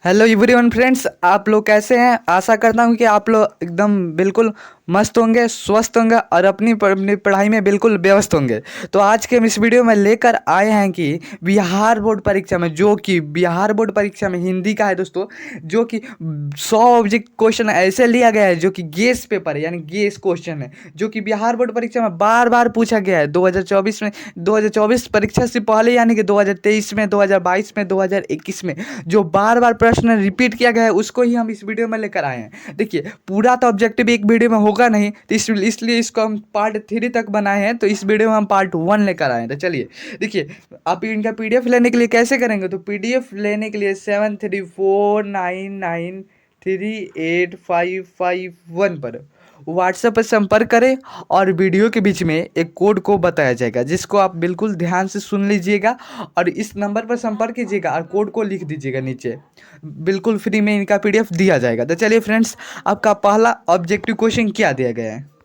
Hello everyone friends, आप लोग कैसे हैं। आशा करता हूं कि आप लोग एकदम बिल्कुल मस्त होंगे, स्वस्थ होंगे और अपनी पढ़ाई में बिल्कुल व्यस्त होंगे। तो आज के हम इस वीडियो में लेकर आए हैं कि बिहार बोर्ड परीक्षा में, जो कि बिहार बोर्ड परीक्षा में हिंदी का है दोस्तों, जो कि 100 ऑब्जेक्ट क्वेश्चन ऐसे लिया गया है जो कि गेस पेपर है, यानी गेस क्वेश्चन है, जो कि बिहार बोर्ड परीक्षा में बार बार पूछा गया है 2024 में, 2024 परीक्षा से पहले, यानी कि 2023 में, 2022 में, 2021 में जो बार बार प्रश्न रिपीट किया गया है उसको ही हम इस वीडियो में लेकर आए हैं। देखिए, पूरा तो ऑब्जेक्टिव एक वीडियो में होगा नहीं, तो इसलिए इसको हम पार्ट 3 तक बनाए हैं। तो इस वीडियो में हम पार्ट 1 लेकर आए हैं। तो चलिए देखिए, आप इनका पीडीएफ लेने के लिए कैसे करेंगे। तो पीडीएफ लेने के लिए 7349938551 पर व्हाट्सएप पर संपर्क करें और वीडियो के बीच में एक कोड को बताया जाएगा, जिसको आप बिल्कुल ध्यान से सुन लीजिएगा और इस नंबर पर संपर्क कीजिएगा और कोड को लिख दीजिएगा नीचे। बिल्कुल फ्री में इनका पीडीएफ दिया जाएगा। तो चलिए फ्रेंड्स, आपका पहला ऑब्जेक्टिव क्वेश्चन क्या दिया गया है।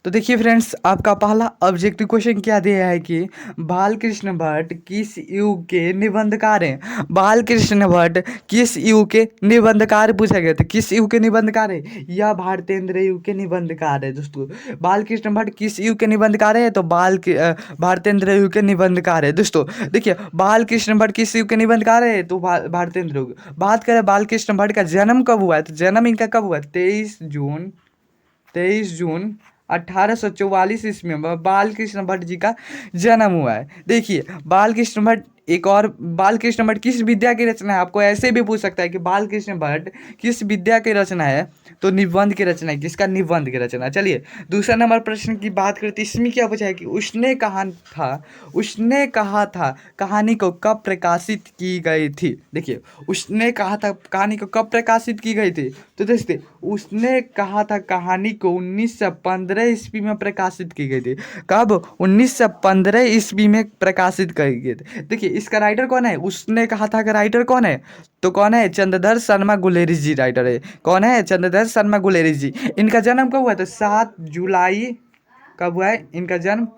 तो देखिए फ्रेंड्स, आपका पहला ऑब्जेक्टिव क्वेश्चन क्या दिया है कि बालकृष्ण भट्ट किस युग के निबंधकार हैं। बालकृष्ण भट्ट किस युग के निबंधकार पूछा गया था। किस युग के निबंधकार है, यह भारतेंद्र युग के निबंधकार है दोस्तों। बालकृष्ण भट्ट किस युग के निबंधकार है, तो भारतेंद्र युग के निबंधकार है दोस्तों। देखिए, बालकृष्ण भट्ट किस युग के निबंधकार है, तो भारतेंद्र युग। बात करें बालकृष्ण भट्ट का जन्म कब हुआ है, तो जन्म इनका कब हुआ, 23 जून 1844 ईस्वी में बालकृष्ण भट्ट जी का जन्म हुआ है। देखिए, बालकृष्ण भट्ट एक और, बालकृष्ण भट्ट किस विद्या की रचना है, आपको ऐसे भी पूछ सकता है कि बालकृष्ण भट्ट किस विद्या की रचना है, तो निबंध की रचना है। किसका, निबंध की रचना। चलिए दूसरा नंबर प्रश्न की बात करते, इसमें क्या पूछा है कि उसने कहा था कहानी को कब प्रकाशित की गई थी। देखिए, उसने कहा था कहानी को कब प्रकाशित की गई थी, तो देखते, उसने कहा था कहानी को 1915 ईस्वी में प्रकाशित की गई थी। कब, 1915 ईस्वी में प्रकाशित की गई थी। देखिए, इसका राइटर कौन है, उसने कहा था का राइटर कौन है, तो कौन है, चंद्रधर शर्मा गुलेरी जी राइटर है। कौन है, चंद्रधर शर्मा गुलेरी जी। इनका जन्म कब हुआ था, 7 जुलाई, कब हुआ है इनका जन्म,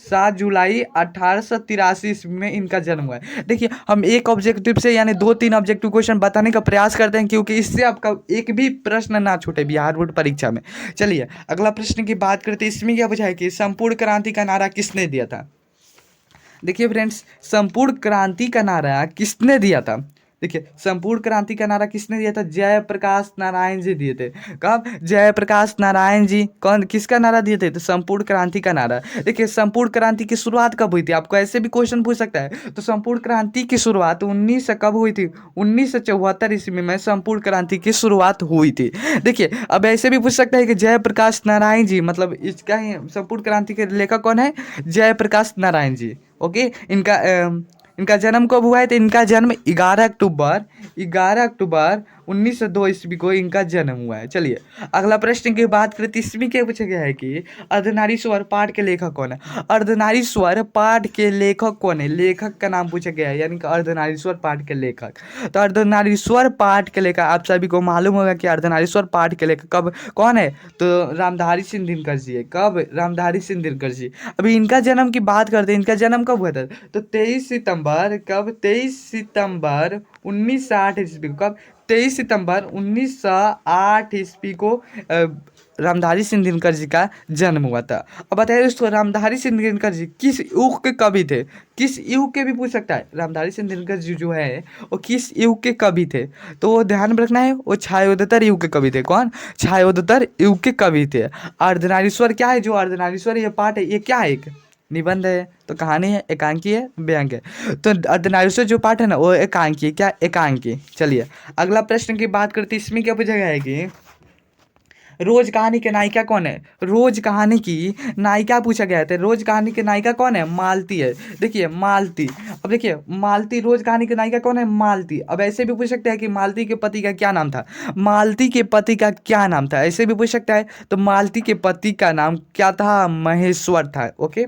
7 जुलाई 1883 ईस्वी में इनका जन्म हुआ है। देखिए, हम एक ऑब्जेक्टिव से यानी 2-3 ऑब्जेक्टिव क्वेश्चन बताने का प्रयास करते हैं, क्योंकि इससे आपका एक भी प्रश्न ना छूटे बिहार बोर्ड परीक्षा में। चलिए अगला प्रश्न की बात करते हैं, इसमें क्या पूछा है कि संपूर्ण क्रांति का नारा किसने दिया था। देखिए फ्रेंड्स, संपूर्ण क्रांति का नारा किसने दिया था। देखिए, संपूर्ण क्रांति का नारा किसने दिया था, जयप्रकाश नारायण जी दिए थे। कब, जयप्रकाश नारायण जी। कौन, किसका नारा दिए थे, तो संपूर्ण क्रांति का नारा। देखिए, संपूर्ण क्रांति की शुरुआत कब हुई थी, आपको ऐसे भी क्वेश्चन पूछ सकता है। तो संपूर्ण क्रांति की शुरुआत 19 से कब हुई थी, 1974 ईस्वी में संपूर्ण क्रांति की शुरुआत हुई थी। देखिए, अब ऐसे भी पूछ सकता है कि जयप्रकाश नारायण जी, मतलब इसका ही संपूर्ण क्रांति के लेखक कौन है, जयप्रकाश नारायण जी। ओके, इनका जन्म कब हुआ है, तो इनका जन्म 11 अक्टूबर 1902 ईस्वी को इनका जन्म हुआ है। चलिए अगला प्रश्न की बात करें, तो इसमें क्या पूछा गया है कि अर्धनारीश्वर पाठ के लेखक कौन है। अर्धनारीश्वर पाठ के लेखक कौन है, लेखक का नाम पूछा गया है, यानी कि अर्धनारीश्वर पाठ के लेखक। तो अर्धनारीश्वर पाठ के लेखक, आप सभी को मालूम होगा कि अर्धनारीश्वर पाठ के लेखक कब कौन है, तो रामधारी सिंह दिनकर जी है। कब, रामधारी सिंह दिनकर जी। अभी इनका जन्म की बात करते हैं, इनका जन्म कब हुआ था, तो 23 सितंबर, कब, 23 सितंबर 1908 ईस्वी को। कब, 23 सितंबर 1908 ईस्वी को रामधारी सिंह दिनकर जी का जन्म हुआ था। अब बताइए दोस्तों, रामधारी सिंह दिनकर जी किस युग के कवि थे। किस युग के भी पूछ सकता है, रामधारी सिंह दिनकर जी जो है वो किस युग के कवि थे, तो वो ध्यान में रखना है, वो छायोदत्तर युग के कवि थे। कौन, छायोदत्तर युग के कवि थे। अर्धनारीश्वर क्या है, जो अर्धनारीश्वर ये पाठ है, ये क्या है, एक निबंध है, तो कहानी है, एकांकी है, व्यंग है। तो अर्धनारीश्वर जो पाठ है ना, वो एकांकी है। क्या, एकांकी। चलिए अगला प्रश्न की बात करते, इसमें क्या पूछा गया है कि रोज कहानी के नायिका कौन है। रोज कहानी की नायिका पूछा गया था, रोज कहानी की नायिका कौन है, मालती है। देखिए मालती, अब देखिए मालती, रोज कहानी की नायिका कौन है, मालती। अब ऐसे भी पूछ सकते हैं कि मालती के पति का क्या नाम था, मालती के पति का क्या नाम था, ऐसे भी पूछ सकता है। तो मालती के पति का नाम क्या था, महेश्वर था। ओके,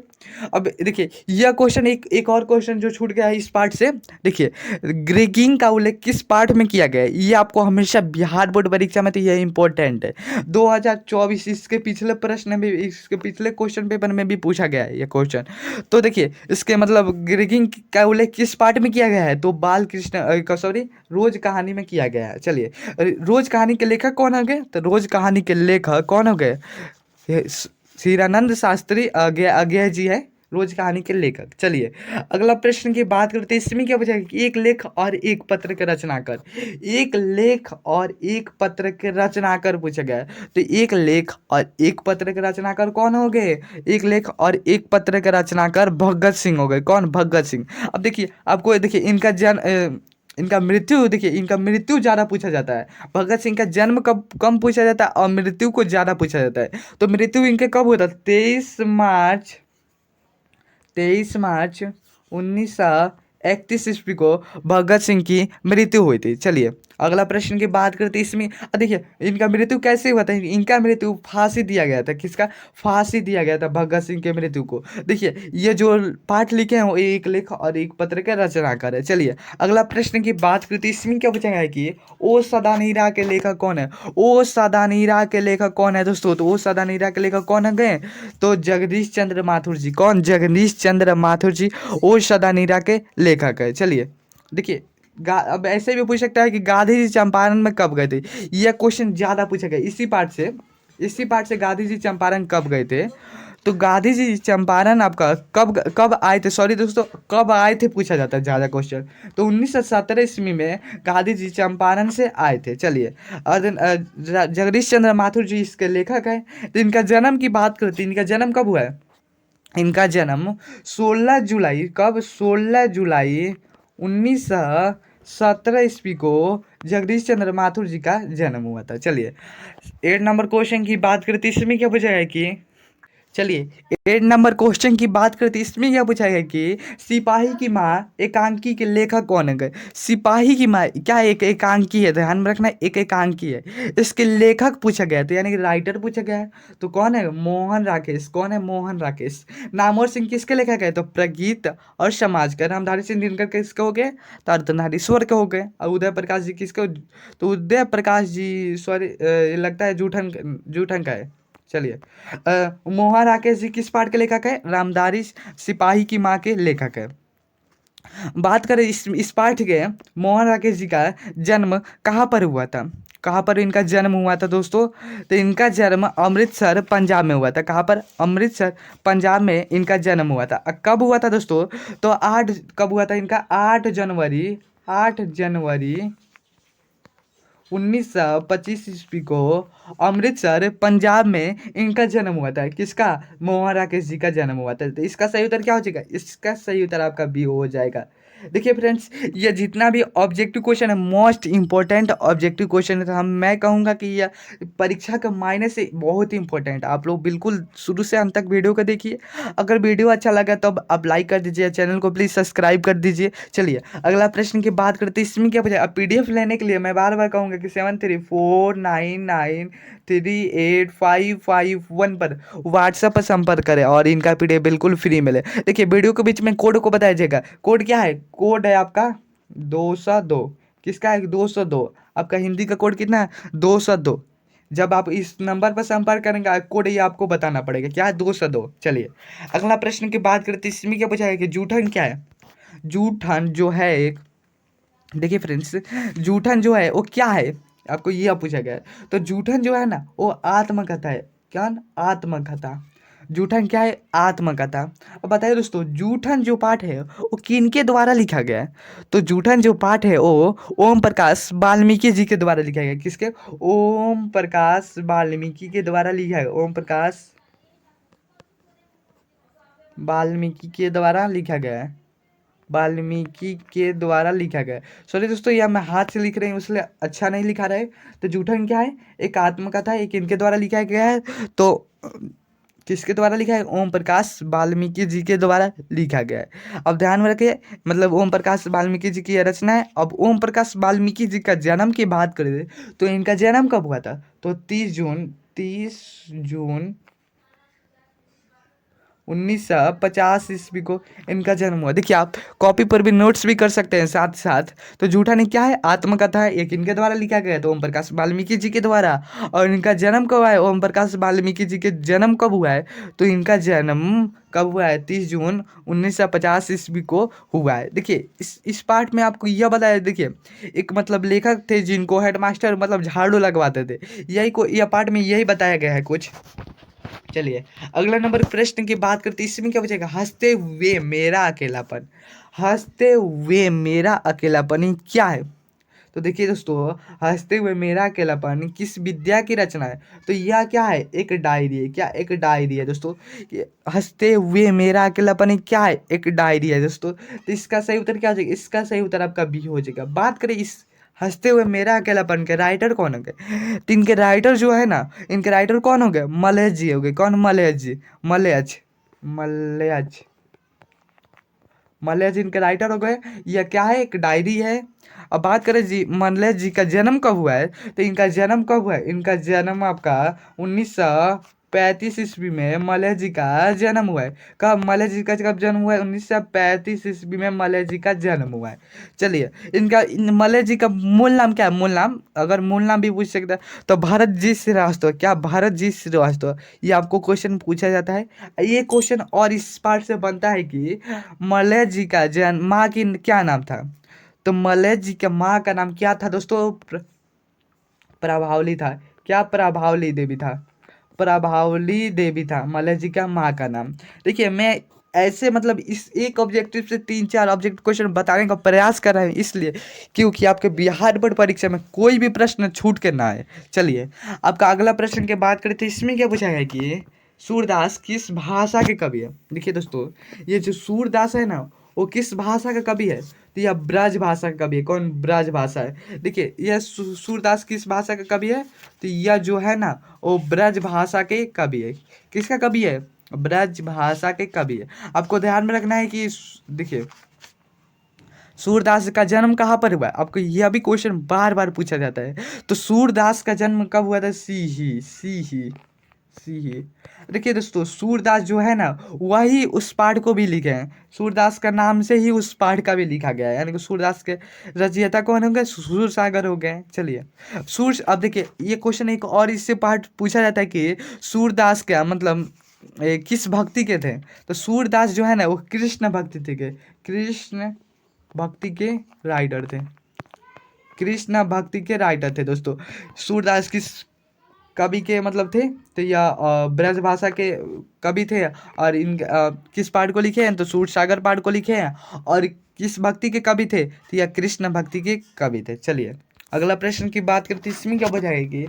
अब देखिए यह क्वेश्चन, एक और क्वेश्चन जो छूट गया है इस पार्ट से। देखिए ग्रेगिंग का उल्लेख किस पार्ट में किया गया है, ये आपको हमेशा बिहार बोर्ड परीक्षा में तो यह इंपॉर्टेंट है। 2024 इसके पिछले प्रश्न में, इसके पिछले क्वेश्चन पेपर में भी पूछा गया है ये क्वेश्चन। तो देखिए इसके मतलब ग्रेगिंग का उल्लेख किस पार्ट में किया गया है, तो बाल कृष्ण सॉरी रोज कहानी में किया गया है। चलिए रोज कहानी के लेखक कौन हो गए, तो रोज कहानी के लेखक कौन हो गए, हीरानंद शास्त्री अज्ञे जी है रोज कहानी के लेखक। चलिए अगला प्रश्न की बात करते हैं, इसमें क्या पूछा है कि एक लेख और एक पत्र के रचनाकर, एक लेख और एक पत्र के रचनाकर पूछा गया है। तो एक लेख और एक पत्र के रचनाकर कौन हो गए, एक लेख और एक पत्र के रचनाकर भगत सिंह हो गए। कौन, भगत सिंह। अब देखिए आपको देखिए इनका मृत्यु, देखिए इनका मृत्यु ज़्यादा पूछा जाता है। भगत सिंह का जन्म कब कम पूछा जाता है और मृत्यु को ज़्यादा पूछा जाता है। तो मृत्यु इनके कब होता है, 23 मार्च 1931 ईस्वी को भगत सिंह की मृत्यु हुई थी। चलिए अगला प्रश्न की बात करते हैं, इसमें देखिए इनका मृत्यु कैसे हुआ था, इनका मृत्यु फांसी दिया गया था। किसका, फांसी दिया गया था भगत सिंह के मृत्यु को। देखिए ये जो पाठ लिखे हैं वो एक लेख और एक पत्र के रचनाकार है। चलिए अगला प्रश्न की बात करते हैं, इसमें क्या पूछा गया है कि ओ सदा नीरा के लेखक कौन है, ओ सदा नीरा के लेखक कौन है दोस्तों। तो ओ सदा नीरा के लेखक कौन है गए, तो जगदीश चंद्र माथुर जी। कौन, जगदीश चंद्र माथुर जी ओ सदा नीरा के लेखक है। चलिए देखिए अब ऐसे भी पूछ सकता है कि गांधी जी चंपारण में कब गए थे, यह क्वेश्चन ज़्यादा पूछा गया इसी पार्ट से गांधी जी चंपारण कब गए थे। तो गांधी जी चंपारण आपका कब कब आए थे, सॉरी दोस्तों कब आए थे पूछा जाता है ज़्यादा क्वेश्चन। तो 1917 ईस्वी में गांधी जी चंपारण से आए थे। चलिए और जगदीश चंद्र माथुर जी इसके लेखक हैं। तो इनका जन्म की बात करते हैं, इनका जन्म कब हुआ है, इनका जन्म 16 जुलाई, कब, 16 जुलाई 1917 ईस्वी को जगदीश चंद्र माथुर जी का जन्म हुआ था। चलिए 8 नंबर क्वेश्चन की बात करते हैं, इसमें क्या पूछा है कि चलिए 8 नंबर क्वेश्चन की बात करते हैं, इसमें क्या पूछा गया कि सिपाही की माँ एकांकी के लेखक कौन है। सिपाही की माँ क्या एक एकांकी है, ध्यान में रखना एक एकांकी है। इसके लेखक पूछा गया, तो यानी कि राइटर पूछा गया है। तो कौन है, मोहन राकेश। कौन है, मोहन राकेश। नामवर सिंह किसके लेखक है, तो प्रगीत और समाज का। रामधारी सिंह दिनकर किसके हो गए, तो अर्धनारीश्वर के हो गए। और उदय प्रकाश जी किसके, तो उदय प्रकाश जी सॉरी लगता है जूठन जूठन का है। चलिए मोहन राकेश जी किस पाठ के लेखक है, रामधारी सिपाही की माँ के लेखक है। बात करें इस पाठ के, मोहन राकेश जी का जन्म कहाँ पर हुआ था, कहाँ पर इनका जन्म हुआ था दोस्तों। तो इनका जन्म अमृतसर पंजाब में हुआ था। कहाँ पर, अमृतसर पंजाब में इनका जन्म हुआ था। कब हुआ था दोस्तों, तो 8 कब हुआ था इनका, 8 जनवरी 1925 ईस्वी को अमृतसर पंजाब में इनका जन्म हुआ था। किसका, मोहन राकेश जी का जन्म हुआ था। तो इसका सही उत्तर क्या हो जाएगा, इसका सही उत्तर आपका बी हो जाएगा। देखिए फ्रेंड्स ये जितना भी ऑब्जेक्टिव क्वेश्चन है, मोस्ट इंपॉर्टेंट ऑब्जेक्टिव क्वेश्चन है, तो मैं कहूँगा कि यह परीक्षा के मायने से बहुत ही इंपॉर्टेंट। आप लोग बिल्कुल शुरू से अंत तक वीडियो को देखिए। अगर वीडियो अच्छा लगा तो आप लाइक कर दीजिए, चैनल को प्लीज़ सब्सक्राइब कर दीजिए। चलिए अगला प्रश्न की बात करते हैं, इसमें क्या पूछा। अब PDF लेने के लिए मैं बार बार कहूँगा कि 7349938551 पर व्हाट्सएप पर संपर्क करें और इनका PDF बिल्कुल फ्री मिले। देखिए वीडियो के बीच में कोड को बताया जाएगा। कोड क्या है, कोड है आपका 202। किसका है, 202। आपका हिंदी का कोड कितना है, 202। जब आप इस नंबर पर संपर्क करेंगे कोड ये आपको बताना पड़ेगा, क्या है, 202। चलिए अगला प्रश्न की बात करते हैं, इसमें क्या पूछा है कि जूठन क्या है। जूठन जो है एक, देखिए फ्रेंड्स जूठन जो है वो क्या है, आपको ये पूछा गया है। तो जूठन जो है ना वो आत्मकथा है। क्या, आत्मकथा। जूठन क्या है, आत्मकथा। अब बताइए दोस्तों जूठन जो पाठ है वो किनके द्वारा लिखा गया है। तो जूठन जो पाठ है वो ओम प्रकाश वाल्मीकि जी के द्वारा लिखा गया है। किसके, ओम प्रकाश वाल्मीकि के द्वारा लिखा है। ओम प्रकाश वाल्मीकि के द्वारा लिखा गया है, वाल्मीकि के द्वारा लिखा गया है। सॉरी दोस्तों यह मैं हाथ से लिख रही हूँ इसलिए अच्छा नहीं लिखा रहे। तो जूठन क्या है, एक आत्मकथा है, एक इनके द्वारा लिखा गया है। तो किसके द्वारा लिखा है, ओम प्रकाश वाल्मीकि जी के द्वारा लिखा गया है। अब ध्यान में रखिए मतलब ओम प्रकाश वाल्मीकि जी की यह रचना है। अब ओम प्रकाश वाल्मीकि जी का जन्म की बात करें तो इनका जन्म कब हुआ था, तो 30 जून 1950 ईस्वी को इनका जन्म हुआ। देखिए आप कॉपी पर भी नोट्स भी कर सकते हैं साथ साथ। तो जूठा नहीं क्या है, आत्मकथा है, ये किनके द्वारा लिखा गया है, तो ओम प्रकाश वाल्मीकि जी के द्वारा। और इनका जन्म कब हुआ है, ओम प्रकाश वाल्मीकि जी के जन्म कब हुआ है, तो इनका जन्म कब हुआ है, 30 जून 1950 ईस्वी को हुआ है। देखिए इस पार्ट में आपको यह बताया, देखिए एक मतलब लेखक थे जिनको हेडमास्टर मतलब झाड़ू लगवाते थे, यही को यह पार्ट में यही बताया गया है कुछ। चलिए अगला नंबर प्रश्न की बात करते हैं, इसमें क्या पूछेगा, हंसते हुए मेरा अकेलापन। हंसते हुए मेरा अकेलापन ये क्या है, तो देखिए दोस्तों, हंसते हुए मेरा अकेलापन किस विद्या की रचना है, तो यह क्या है, एक डायरी है। क्या, एक डायरी है दोस्तों। ये हंसते हुए मेरा अकेलापन ये क्या है, एक डायरी है दोस्तों। तो इसका सही उत्तर क्या हो जाएगा, इसका सही उत्तर आपका बी हो जाएगा। बात करें इस हंसते हुए मेरा अकेलापन के राइटर कौन हो गए, तो इनके राइटर जो है ना, इनके राइटर कौन हो गए, मलय जी हो गए। कौन, मलय जी, मलयज, मलयज, मलय जी इनके राइटर हो गए। यह क्या है, एक डायरी है। अब बात करें जी मलय जी का जन्म कब हुआ है, तो इनका जन्म कब हुआ है, इनका जन्म आपका 1935 ईस्वी में मलय जी का जन्म हुआ है। कब, मलय जी का कब जन्म हुआ है, 1935 ईस्वी में मलय जी का जन्म हुआ है। चलिए मलय जी का मूल नाम क्या है, मूल नाम, अगर मूल नाम भी पूछ सकता है तो भारत जी श्रीवास्तव। क्या, भारत जी श्रीवास्तव, ये आपको क्वेश्चन पूछा जाता है। ये क्वेश्चन और इस पार्ट से बनता है कि मलय जी का जन्म, माँ की क्या नाम था, तो मलय जी के माँ का नाम क्या था दोस्तों, प्रभावली था। क्या, प्रभावली देवी था, प्रभावली देवी था मलय जी का माँ का नाम। देखिए मैं ऐसे मतलब इस एक ऑब्जेक्टिव से 3-4 ऑब्जेक्ट क्वेश्चन बताने का प्रयास कर रहे हैं, इसलिए क्योंकि आपके बिहार बोर्ड परीक्षा में कोई भी प्रश्न छूट के ना आए। चलिए आपका अगला प्रश्न की बात करें तो इसमें क्या पूछा गया कि सूरदास किस भाषा के कवि है। देखिए दोस्तों, ये जो सूरदास है ना, वो किस भाषा का कवि है, तो यह ब्रज भाषा का कवि है। कौन, ब्रज भाषा है। देखिए यह सूरदास किस भाषा का कवि है, तो यह जो है ना वो ब्रज भाषा के कवि है। किसका कवि है, ब्रज भाषा के कवि है। आपको ध्यान में रखना है कि देखिए सूरदास का जन्म कहाँ पर हुआ है, आपको यह भी क्वेश्चन बार बार पूछा जाता है। तो सूरदास का जन्म कब हुआ था, सी ही। देखिए दोस्तों, सूरदास जो है ना वही उस पाठ को भी लिखे हैं, सूरदास का नाम से ही उस पाठ का भी लिखा गया है। यानी कि सूरदास के रचयिता कौन हो गए, सूरसागर हो गए। चलिए सूर, अब देखिए ये क्वेश्चन एक और इससे पाठ पूछा जाता है कि सूरदास क्या मतलब किस भक्ति के थे, तो सूरदास जो है ना वो कृष्ण भक्ति थे के, कृष्ण भक्ति के राइटर थे, कृष्ण भक्ति के राइटर थे दोस्तों। सूरदास किस कवि के मतलब थे, तो यह ब्रज भाषा के कवि थे। और इन किस पाठ को लिखे हैं, तो सूरसागर पाठ को लिखे हैं। और किस भक्ति के कवि थे, तो यह कृष्ण भक्ति के कवि थे। चलिए अगला प्रश्न की बात करते हैं, इसमें क्या बजाएगी,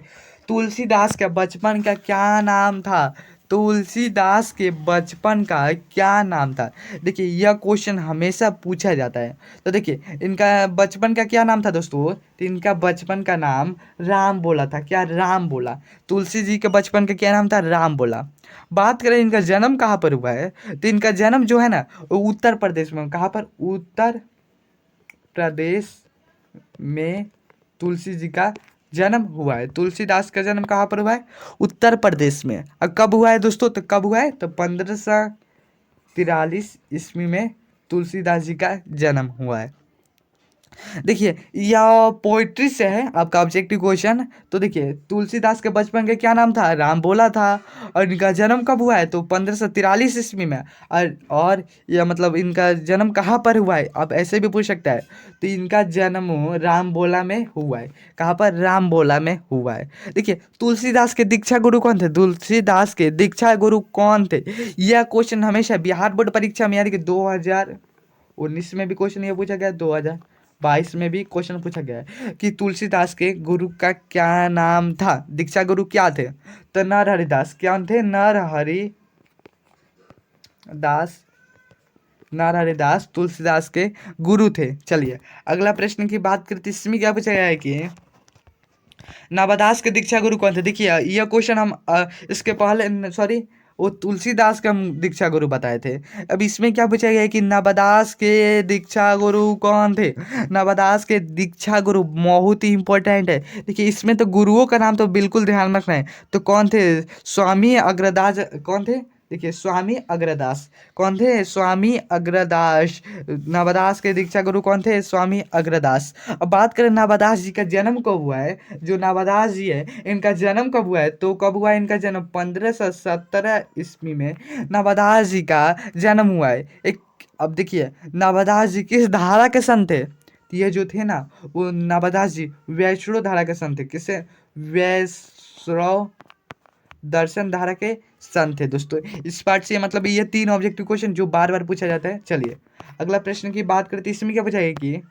तुलसीदास का बचपन का क्या नाम था, तुलसीदास के बचपन का क्या नाम था। देखिए यह क्वेश्चन हमेशा पूछा जाता है। तो देखिए इनका बचपन का क्या नाम था दोस्तों, तो इनका बचपन का नाम राम बोला था। क्या, राम बोला। तुलसी जी के बचपन का क्या नाम था, राम बोला। बात करें इनका जन्म कहाँ पर हुआ है, तो इनका जन्म जो है ना वो उत्तर प्रदेश में, कहाँ पर, उत्तर प्रदेश में तुलसी जी का जन्म हुआ है। तुलसीदास का जन्म कहाँ पर हुआ है, उत्तर प्रदेश में। और कब हुआ है दोस्तों, तो कब हुआ है, तो 1543 ईस्वी में तुलसीदास जी का जन्म हुआ है। देखिए यह पोइट्री से है आपका ऑब्जेक्टिव क्वेश्चन। तो देखिए तुलसीदास के बचपन का क्या नाम था, राम बोला था। और इनका जन्म कब हुआ है, तो 1543 ईस्वी में। और यह मतलब इनका जन्म कहाँ पर हुआ है, आप ऐसे भी पूछ सकता है। तो इनका जन्म राम बोला में हुआ है। कहाँ पर, राम बोला में हुआ है। देखिए तुलसीदास के दीक्षा गुरु कौन थे, तुलसीदास के दीक्षा गुरु कौन थे, यह क्वेश्चन हमेशा बिहार बोर्ड परीक्षा में यानी कि 2019 में भी क्वेश्चन ये पूछा गया, 2022 में भी क्वेश्चन पूछा गया है कि तुलसीदास के गुरु का क्या नाम था, दीक्षा गुरु क्या थे, तो नरहरिदास। क्या थे, नरहरिदास तुलसीदास के गुरु थे। चलिए अगला प्रश्न की बात करते, इसमें क्या पूछा गया है कि नवादास के दीक्षा गुरु कौन थे। देखिए यह क्वेश्चन हम इसके पहले सॉरी वो तुलसीदास का हम दीक्षा गुरु बताए थे। अब इसमें क्या पूछा गया है कि नवादास के दीक्षा गुरु कौन थे। नवादास के दीक्षा गुरु बहुत ही इंपॉर्टेंट है। देखिए इसमें तो गुरुओं का नाम तो बिल्कुल ध्यान रखना है। तो कौन थे, स्वामी अग्रदास, कौन थे, देखिए स्वामी अग्रदास कौन थे? स्वामी अग्रदास। नवदास के दीक्षा गुरु कौन थे? स्वामी अग्रदास। अब बात करें नवदास जी का जन्म कब हुआ है, जो नवदास जी है इनका जन्म कब हुआ है, तो कब हुआ है इनका जन्म? 1517 ईस्वी में नवदास जी का जन्म हुआ है। एक अब देखिए नवदास जी किस धारा के संत थे? तो ये जो थे ना वो नवदास जी वैष्णव धारा के संत थे। किसे? वैष्णव दर्शन धारा के संत थे दोस्तों। इस पार्ट से मतलब ये 3 ऑब्जेक्टिव क्वेश्चन जो बार बार पूछा जाता है। चलिए अगला प्रश्न की बात करते हैं, इसमें क्या पूछा है कि